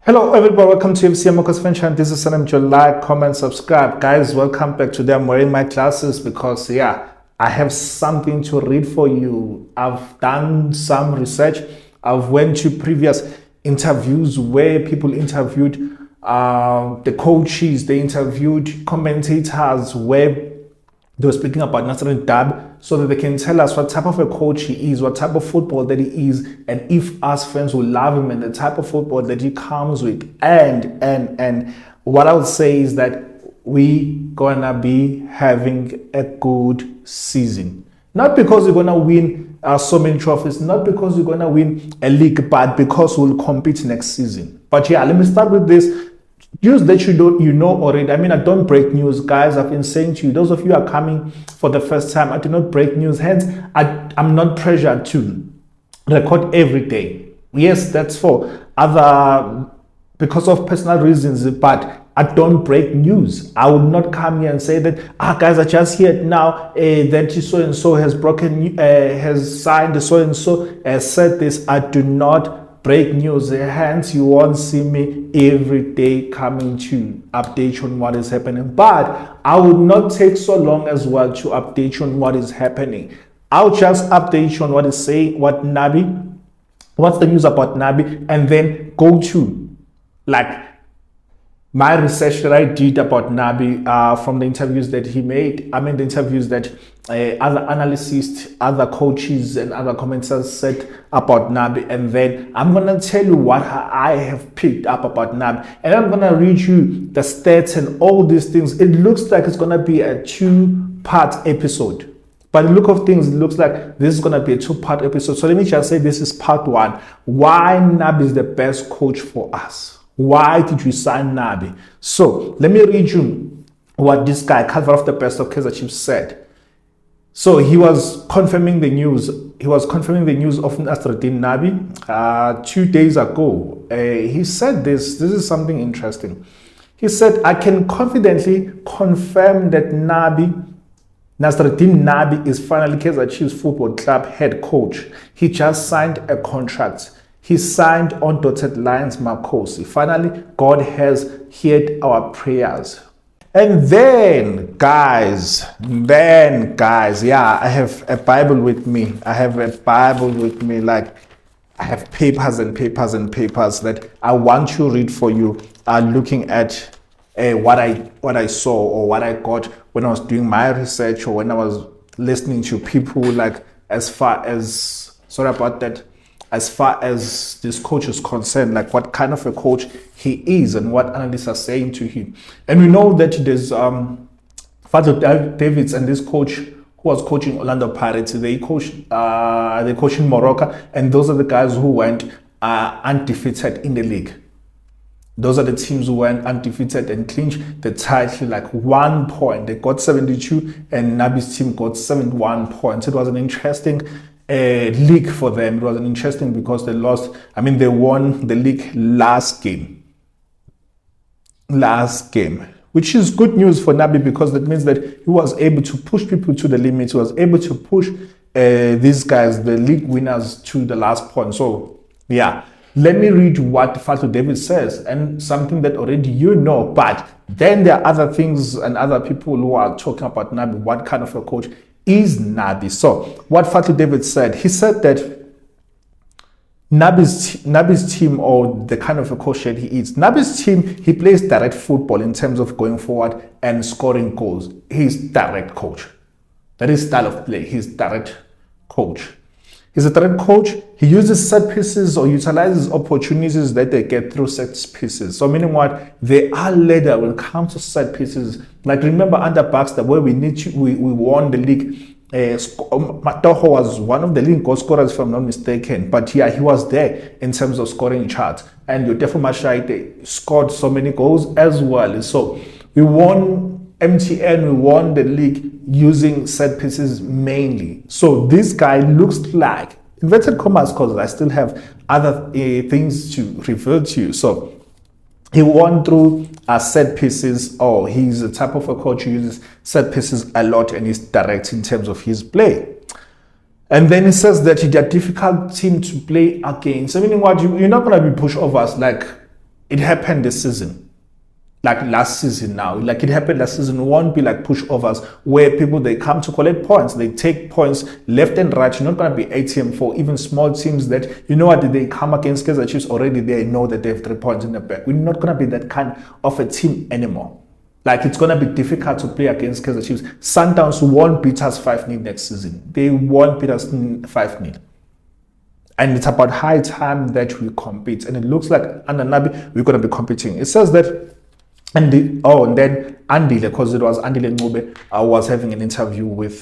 Hello everybody, welcome to FC Amakhosi fan channel. This is Sanem. Like, comment, subscribe. Guys, welcome back. Today I'm wearing my glasses because I have something to read for you. I've done some research. I've went to previous interviews where people interviewed the coaches, they interviewed commentators where they were speaking about Nasser Dab so that they can tell us what type of a coach he is, what type of football that he is, and if us fans will love him and the type of football that he comes with. And what I would say is that we gonna be having a good season. Not because we're gonna win so many trophies, not because we're gonna win a league, but because we'll compete next season. But let me start with this. News that you know already. I mean, I don't break news, guys. I've been saying to you, those of you who are coming for the first time, I do not break news. Hence, I'm not pressured to record every day. Yes, that's for because of personal reasons, but I don't break news. I will not come here and say that, guys, I just heard now that so-and-so has signed, so-and-so has said this. I do not break news. Hence, you won't see me every day coming to update on what is happening. But I would not take so long as well to update on what is happening. I'll just update you on what is saying, what's the news about Nabi, and then go to my research that I did about Nabi from the interviews that he made. I mean, the interviews that other analysts, other coaches, and other commenters said about Nabi. And then I'm going to tell you what I have picked up about Nabi. And I'm going to read you the stats and all these things. It looks like it's going to be a two-part episode. By the look of things, it looks like this is going to be a two-part episode. So let me just say this is part one. Why Nabi is the best coach for us. Why did we sign Nabi? So let me read you what this guy, Kaizer of the best of Kaizer Chiefs, said. So he was confirming the news. He was confirming the news of Nasreddine Nabi 2 days ago. He said this. This is something interesting. He said, "I can confidently confirm that Nasreddine Nabi is finally Kaizer Chiefs Football Club head coach. He just signed a contract. He signed on dotted lines, Amakhosi. Finally, God has heard our prayers." And then, guys, I have a Bible with me. I have papers and papers and papers that I want to read for you, looking at what I saw or what I got when I was doing my research or when I was listening to people, as far as this coach is concerned, like what kind of a coach he is and what analysts are saying to him. And we know that there's Father Davids and this coach who was coaching Orlando Pirates. They coach in Morocco, and those are the guys who went undefeated in the league. Those are the teams who went undefeated and clinched the title 1 point. They got 72 and Nabi's team got 71 points. It was an interesting league for them. It was an interesting because they lost. I mean, they won the league last game, which is good news for Nabi because that means that he was able to push people to the limit. He was able to push these guys, the league winners, to the last point. So let me read what Father David says, and something that already you know, but then there are other things and other people who are talking about Nabi. What kind of a coach is Nabi? So what Father David said, he said that Nabi's team, or the kind of a coach that he is, Nabi's team, he plays direct football in terms of going forward and scoring goals. He's direct coach. That is style of play. He's direct coach. He's a direct coach. He uses set pieces or utilizes opportunities that they get through set pieces. So meaning what? They are later when it comes to set pieces. Remember under Baxter where we won the league. Matoho was one of the leading goal scorers, if I'm not mistaken. But he was there in terms of scoring charts. And Yotefo Mashai scored so many goals as well. So we won MTN, we won the league using set pieces mainly. So this guy looks like, inverted commas, because I still have other things to reveal to you. So he won through set pieces, or he's the type of a coach who uses set pieces a lot and is direct in terms of his play. And then he says that they're a difficult team to play against. I mean, what you're not going to be pushovers like it happened this season, like last season now. Like it happened last season, it won't be like pushovers where people, they come to collect points. They take points left and right. You're not going to be ATM for even small teams that, you know what, they come against Kaizer Chiefs already, they know that they have 3 points in the back. We're not going to be that kind of a team anymore. Like, it's going to be difficult to play against Kaizer Chiefs. Sundowns won't beat us 5-0 next season. They won't beat us 5-0. And it's about high time that we compete. And it looks like under Nabi, we're going to be competing. It says that, and then Andile, because it was Andile Ngube, was having an interview with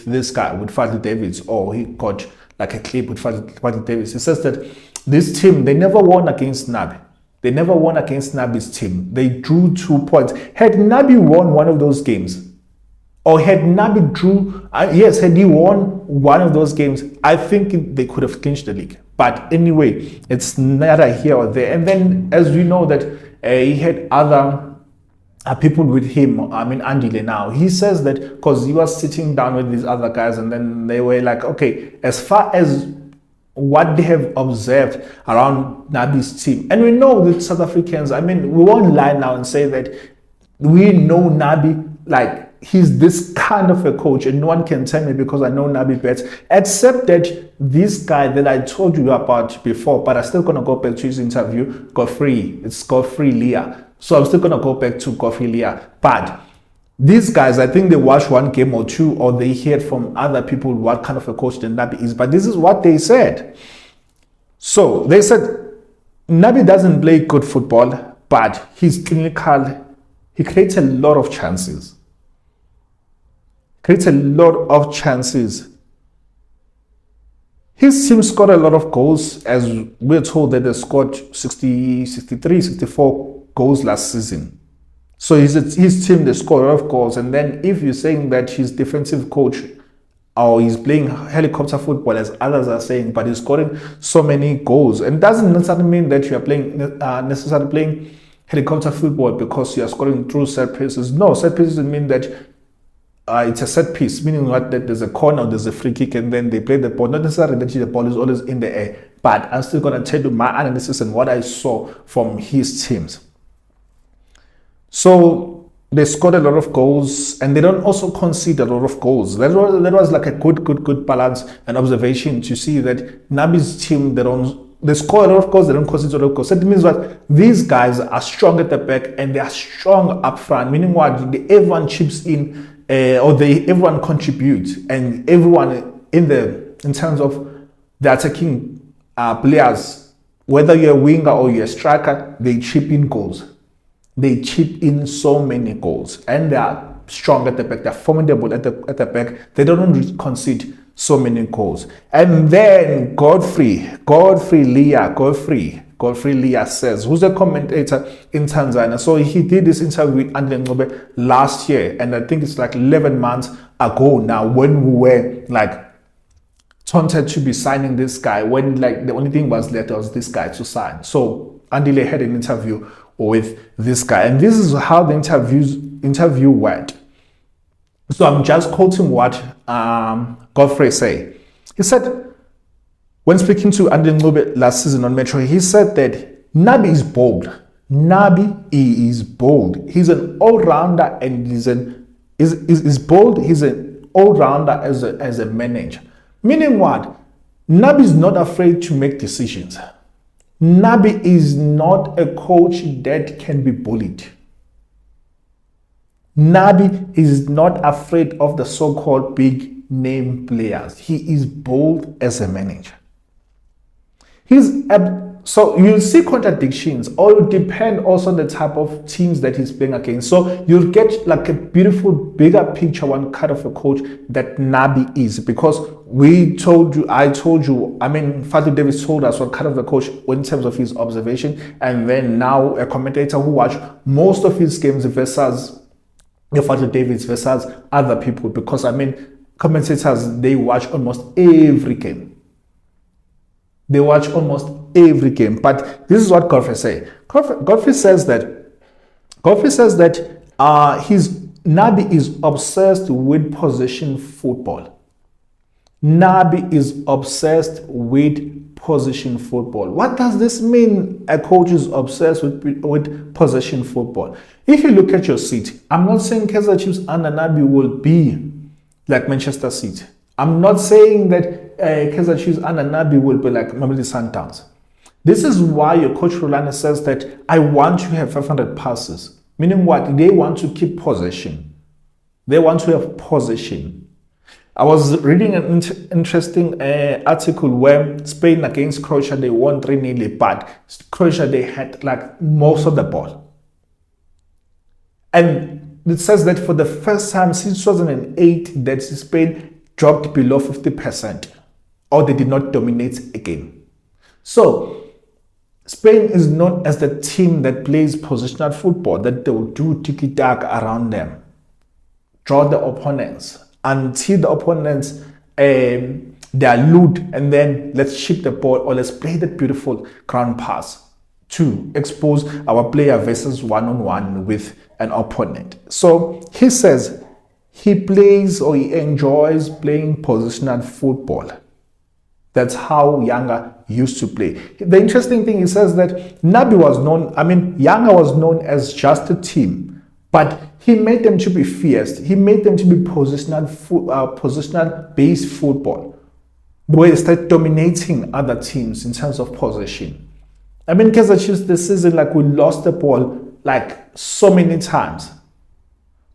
this guy, with Fadil Davids, or he got like a clip with Fadil Davids. He says that this team, they never won against Nabi. They never won against Nabi's team. They drew 2 points. Had Nabi won one of those games, or had Nabi had he won one of those games, I think they could have clinched the league. But anyway, it's neither here or there. And then, as we know that he had other people with him, I mean Andile now, he says that because he was sitting down with these other guys, and then they were like, okay, as far as what they have observed around Nabi's team. And we know that South Africans, I mean, we won't lie now and say that we know Nabi, like he's this kind of a coach, and no one can tell me because I know Nabi better, except that this guy that I told you about before, but I'm still going to go back to his interview, it's Godfrey Leah. So I'm still going to go back to Godfrey Leah. But these guys, I think they watched 1 game or 2, or they heard from other people what kind of a coach the Nabi is. But this is what they said. So they said Nabi doesn't play good football, but he's clinical. He creates a lot of chances. His team scored a lot of goals, as we're told that they scored 60, 63, 64 goals last season. So his team, they score a lot of goals. And then if you're saying that he's defensive coach, or he's playing helicopter football, as others are saying, but he's scoring so many goals, and doesn't necessarily mean that you are playing helicopter football because you are scoring through set pieces. No, set pieces mean that it's a set piece, meaning what, that there's a corner, there's a free kick, and then they play the ball. Not necessarily that the ball is always in the air, but I'm still going to tell you my analysis and what I saw from his teams. So they scored a lot of goals, and they don't also concede a lot of goals. That was like a good balance and observation to see that Nabi's team, they score a lot of goals, they don't concede a lot of goals. So it means that these guys are strong at the back and they are strong up front, meaning what, everyone chips in, everyone contributes, and everyone in terms of the attacking players, whether you're a winger or you're a striker, they chip in goals. They chip in so many goals, and they are strong at the back. They're formidable at the back. They don't concede so many goals. And then Godfrey Leah says, who's a commentator in Tanzania. So he did this interview with Andile Ngube last year, and I think it's like 11 months ago now, when we were like taunted to be signing this guy, when like the only thing was left was this guy to sign. So Andile had an interview with this guy, and this is how the interview went. So I'm just quoting what Godfrey said. He said, when speaking to Andile Ngube last season on Metro, he said that Nabi is bold. Nabi is bold. He's an all-rounder, and is bold. He's an all-rounder as a manager. Meaning what? Nabi is not afraid to make decisions. Nabi is not a coach that can be bullied. Nabi is not afraid of the so-called big name players. He is bold as a manager. So you'll see contradictions, or it will depend also on the type of teams that he's playing against. So you'll get like a beautiful, bigger picture, one kind of a coach that Nabi is, because Fadil Davis told us what kind of a coach in terms of his observation, and then now a commentator who watched most of his games versus Fadil Davis versus other people, because commentators, they watch almost every game. They watch almost every game. But this is what Godfrey say. Godfrey says that his Nabi is obsessed with possession football. Nabi is obsessed with possession football. What does this mean? A coach is obsessed with possession football. If you look at your City, I'm not saying Kaizer Chiefs under Nabi will be like Manchester City. I'm not saying that Kaizer Chiefs under Nabi will be like Mamelodi Sundowns. This is why your coach Rolanda says that I want to have 500 passes. Meaning what? They want to keep possession. They want to have possession. I was reading an interesting article where Spain against Croatia, they won 3-0, but Croatia, they had like most of the ball. And it says that for the first time since 2008 that Spain dropped below 50%, or they did not dominate a game. So Spain is known as the team that plays positional football, that they will do tiki-taka around them, draw the opponents until the opponents they are looted, and then let's chip the ball or let's play that beautiful ground pass to expose our player versus one-on-one with an opponent. So he says he plays or he enjoys playing positional football. That's how Yanga used to play. The interesting thing, he says that Nabi was known, Yanga was known as just a team, but he made them to be fierce. He made them to be positional based football, where they start dominating other teams in terms of possession. Kaizer Chiefs this season, like we lost the ball like so many times.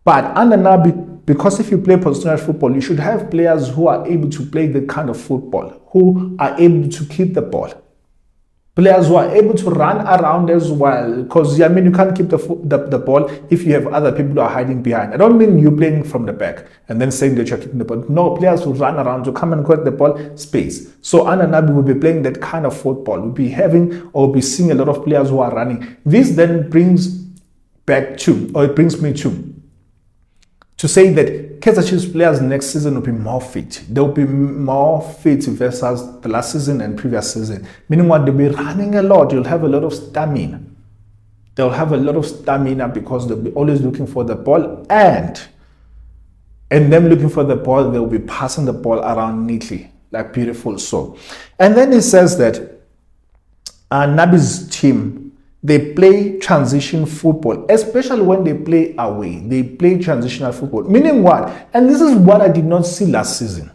But under Nabi, because if you play positional football, you should have players who are able to play the kind of football, who are able to keep the ball. Players who are able to run around as well, because you can't keep the ball if you have other people who are hiding behind. I don't mean you playing from the back and then saying that you're keeping the ball. No, players who run around to come and collect the ball space. So Anna Nabi will be playing that kind of football. We'll be having or be seeing a lot of players who are running. This then brings me to say that Kaizer Chiefs players next season will be more fit. They'll be more fit versus the last season and previous season. Meaning what? They'll be running a lot. You'll have a lot of stamina. They'll have a lot of stamina because they'll be always looking for the ball, and them looking for the ball, they'll be passing the ball around neatly, like beautiful so. And then he says that Nabi's team, they play transition football, especially when they play away. They play transitional football. Meaning what? And this is what I did not see last season.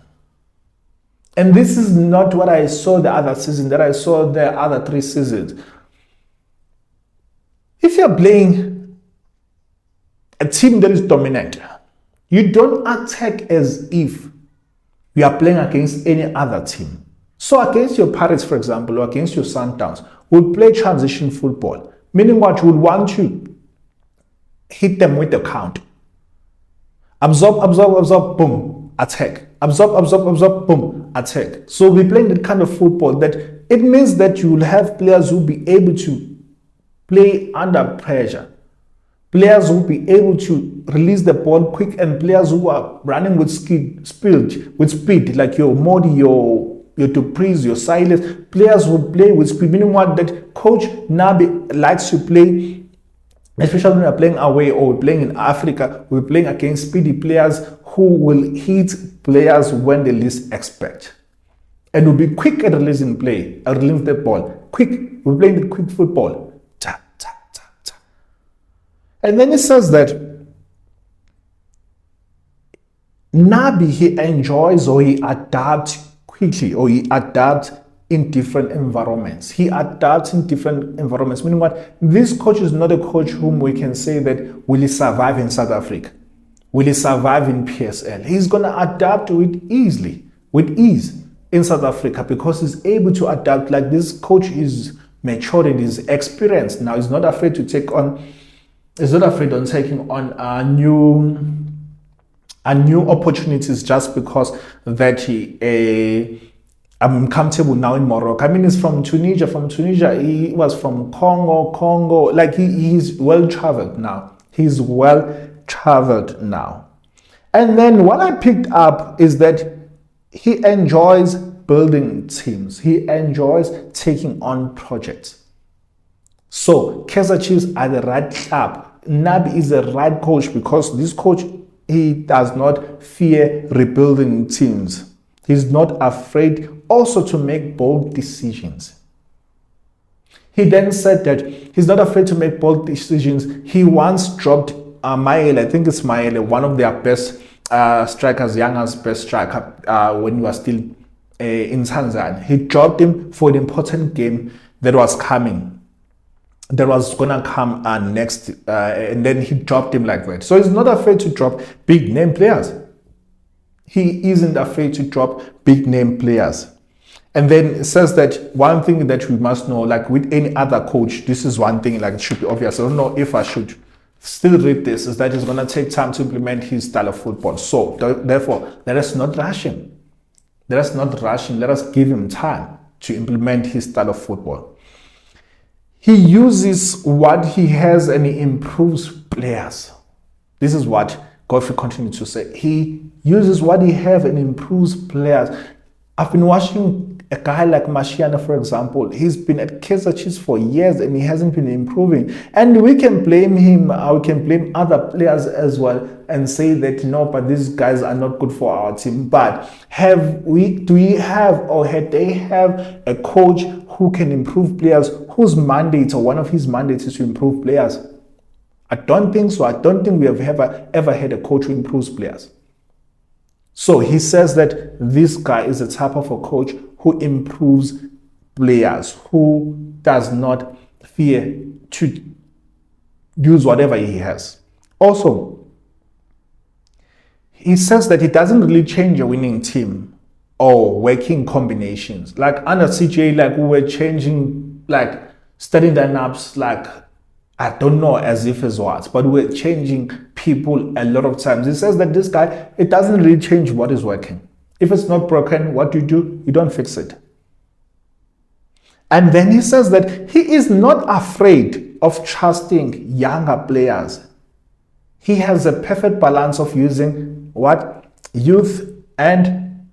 And this is not what I saw the other season, that I saw the other 3 seasons. If you're playing a team that is dominant, you don't attack as if you are playing against any other team. So against your Pirates, for example, or against your Sundowns, would play transition football, meaning what? You would want to hit them with the count. Absorb, boom, attack. Absorb, boom, attack. So we're playing that kind of football that it means that you will have players who will be able to play under pressure. Players who will be able to release the ball quick, and players who are running with speed, like your Modi, your Duprees, your Silas, players who play with speed, meaning what? That Coach Nabi likes to play, especially when we're playing away or we're playing in Africa, we're playing against speedy players who will hit players when they least expect. And will be quick at releasing the ball. Quick, we're playing the quick football. Ta, ta, ta, ta. And then it says that Nabi, he enjoys or he adapts quickly, or he adapts in different environments. He adapts in different environments. Meaning what? This coach is not a coach whom we can say that will he survive in South Africa? Will he survive in PSL? He's going to adapt to it with ease in South Africa, because he's able to adapt. Like, this coach is matured, he's experienced now. He's not afraid to take on, taking on new opportunities just because that I'm comfortable now in Morocco. He's from Tunisia. He was from Congo. Like, he's well traveled now. And then what I picked up is that he enjoys building teams. He enjoys taking on projects. So Kaizer Chiefs are the right club. Nabi is the right coach because this coach, he does not fear rebuilding teams. He's not afraid also to make bold decisions. He then said that he's not afraid to make bold decisions. He once dropped Maele, I think it's Maele, one of their best strikers, Yanga's best striker, when he was still in Tanzania. He dropped him for an important game that was coming. That was gonna come next, and then he dropped him like that. So he's not afraid to drop big name players. He isn't afraid to drop big name players. And then it says that one thing that we must know, like with any other coach, this is one thing, like it should be obvious. I don't know if I should still read this, is that it's gonna take time to implement his style of football. So therefore, let us not rush him. Let us not rush him. Let us give him time to implement his style of football. He uses what he has and he improves players. This is what Godfrey continued to say. He uses what he has and improves players. I've been watching a guy like Mashiana, for example. He's been at Kaizer Chiefs for years and he hasn't been improving. And we can blame him, we can blame other players as well and say that no, but these guys are not good for our team. But do we have a coach who can improve players, whose mandate or one of his mandates is to improve players? I don't think so. I don't think we have ever had a coach who improves players. So he says that this guy is the type of a coach who improves players, who does not fear to use whatever he has. Also, he says that he doesn't really change a winning team or working combinations. Like under CJ, like we were changing, like starting lineups, like I don't know as if it's what, but we're changing people a lot of times. He says that this guy, it doesn't really change what is working. If it's not broken, what do? You don't fix it. And then he says that he is not afraid of trusting younger players. He has a perfect balance of using what? Youth and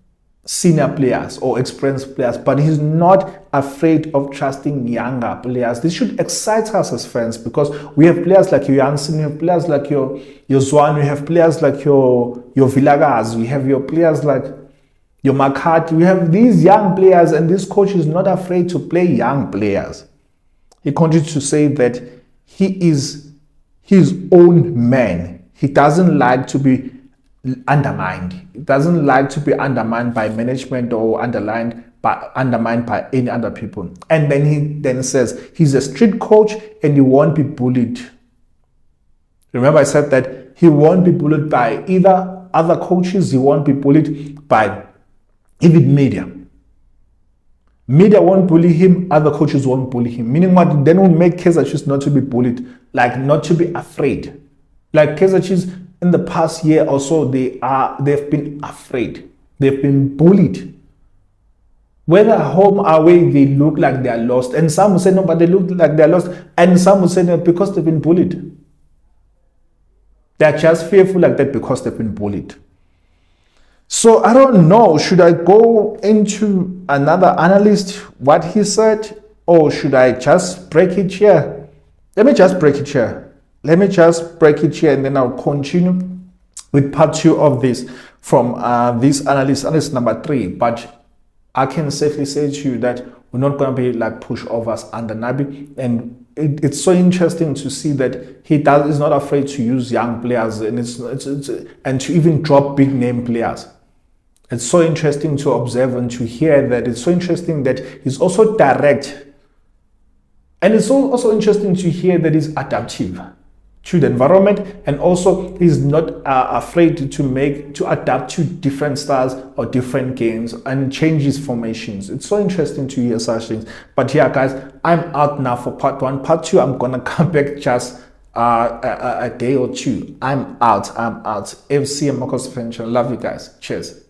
senior players or experienced players, but he's not afraid of trusting younger players. This should excite us as fans because we have players like your Janssen, we have players like your Zwan, we have players like your Villagaz, we have your players like your Makati. We have these young players and this coach is not afraid to play young players. He continues to say that he is his own man. He doesn't like to be undermined. He doesn't like to be undermined by management or undermined by any other people. And then he then says he's a street coach and he won't be bullied. Remember I said that he won't be bullied by either other coaches, he won't be bullied by even media. Media won't bully him, other coaches won't bully him. Meaning what? Then will make Kaizer Chiefs not to be bullied, like not to be afraid. Like Kaizer Chiefs in the past year or so, they've been afraid. They've been bullied. Whether home or away, they look like they are lost. And some will say no, but they look like they are lost. And some will say no, because they've been bullied. They're just fearful like that because they've been bullied. So I don't know, should I go into another analyst, what he said, or should I just break it here? Let me just break it here. And then I'll continue with part 2 of this from this analyst number 3. But I can safely say to you that we're not going to be like pushovers under Nabi. And it's so interesting to see that he's not afraid to use young players and and to even drop big name players. It's so interesting to observe and to hear that. It's so interesting that he's also direct. And it's also interesting to hear that he's adaptive to the environment, and also he's not afraid to adapt to different styles or different games and change his formations. It's so interesting to hear such things. But yeah, guys, I'm out now for part 1. Part 2, I'm gonna come back just a day or two. I'm out. FC Amakhosi. Love you guys. Cheers.